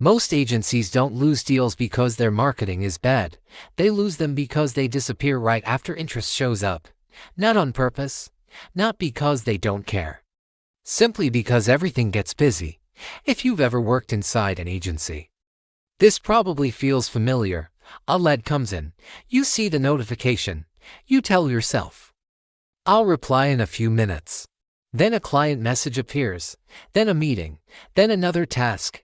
Most agencies don't lose deals because their marketing is bad. They lose them because they disappear right after interest shows up. Not on purpose, not because they don't care. Simply because everything gets busy. If you've ever worked inside an agency, this probably feels familiar. A lead comes in. You see the notification. You tell yourself, I'll reply in a few minutes. Then a client message appears. Then a meeting. Then another task.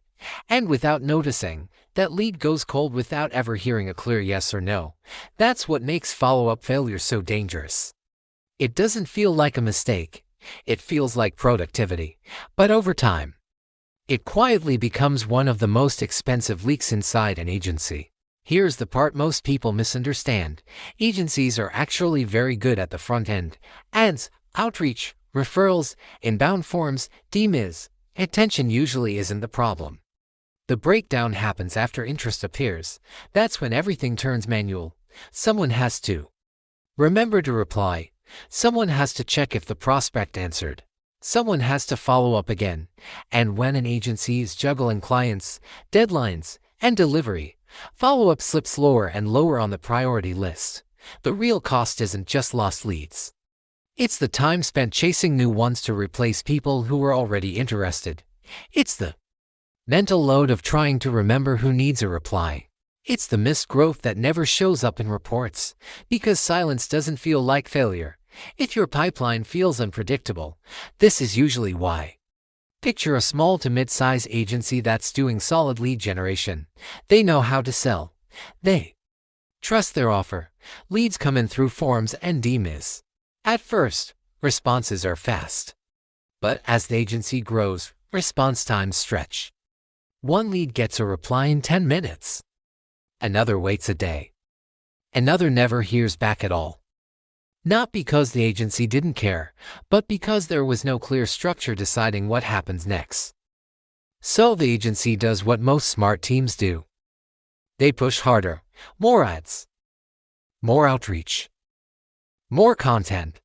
And without noticing, that lead goes cold without ever hearing a clear yes or no. That's what makes follow-up failure so dangerous. It doesn't feel like a mistake. It feels like productivity. But over time, it quietly becomes one of the most expensive leaks inside an agency. Here's the part most people misunderstand. Agencies are actually very good at the front end. Ads, outreach, referrals, inbound forms, DMIs. Attention usually isn't the problem. The breakdown happens after interest appears. That's when everything turns manual. Someone has to remember to reply. Someone has to check if the prospect answered. Someone has to follow up again. And when an agency is juggling clients, deadlines, and delivery, follow-up slips lower and lower on the priority list. The real cost isn't just lost leads. It's the time spent chasing new ones to replace people who were already interested. It's the mental load of trying to remember who needs a reply. It's the missed growth that never shows up in reports, because silence doesn't feel like failure. If your pipeline feels unpredictable, this is usually why. Picture a small to mid-size agency that's doing solid lead generation. They know how to sell. They trust their offer. Leads come in through forms and DMIs. At first, responses are fast. But as the agency grows, response times stretch. One lead gets a reply in 10 minutes. Another waits a day. Another never hears back at all. Not because the agency didn't care, but because there was no clear structure deciding what happens next. So the agency does what most smart teams do. They push harder, more ads, more outreach, more content.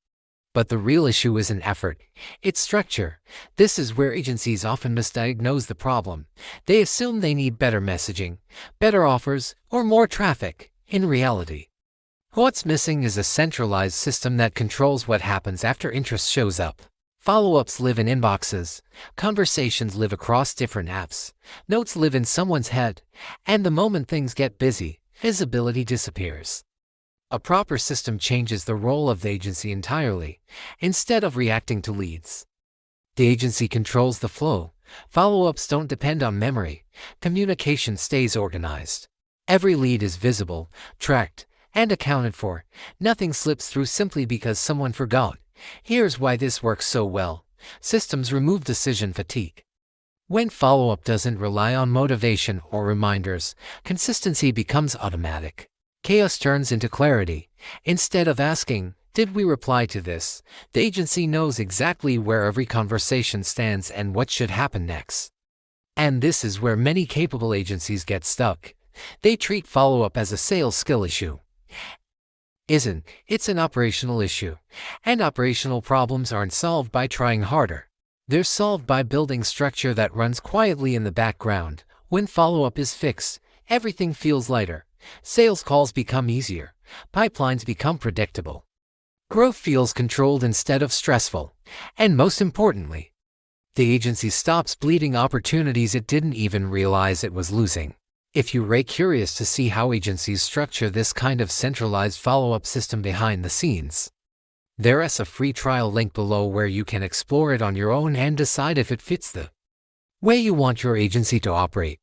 But the real issue isn't effort, it's structure. This is where agencies often misdiagnose the problem. They assume they need better messaging, better offers, or more traffic. In reality, what's missing is a centralized system that controls what happens after interest shows up. Follow-ups live in inboxes, conversations live across different apps, notes live in someone's head, and the moment things get busy, visibility disappears. A proper system changes the role of the agency entirely. Instead of reacting to leads, the agency controls the flow. Follow-ups don't depend on memory. Communication stays organized. Every lead is visible, tracked, and accounted for. Nothing slips through simply because someone forgot. Here's why this works so well. Systems remove decision fatigue. When follow-up doesn't rely on motivation or reminders, consistency becomes automatic. Chaos turns into clarity. Instead of asking, did we reply to this? The agency knows exactly where every conversation stands and what should happen next. And this is where many capable agencies get stuck. They treat follow-up as a sales skill issue. It's an operational issue. And operational problems aren't solved by trying harder. They're solved by building structure that runs quietly in the background. When follow-up is fixed, everything feels lighter. Sales calls become easier. Pipelines become predictable. Growth feels controlled instead of stressful. And most importantly, the agency stops bleeding opportunities it didn't even realize it was losing. If you're curious to see how agencies structure this kind of centralized follow-up system behind the scenes, there's a free trial link below where you can explore it on your own and decide if it fits the way you want your agency to operate.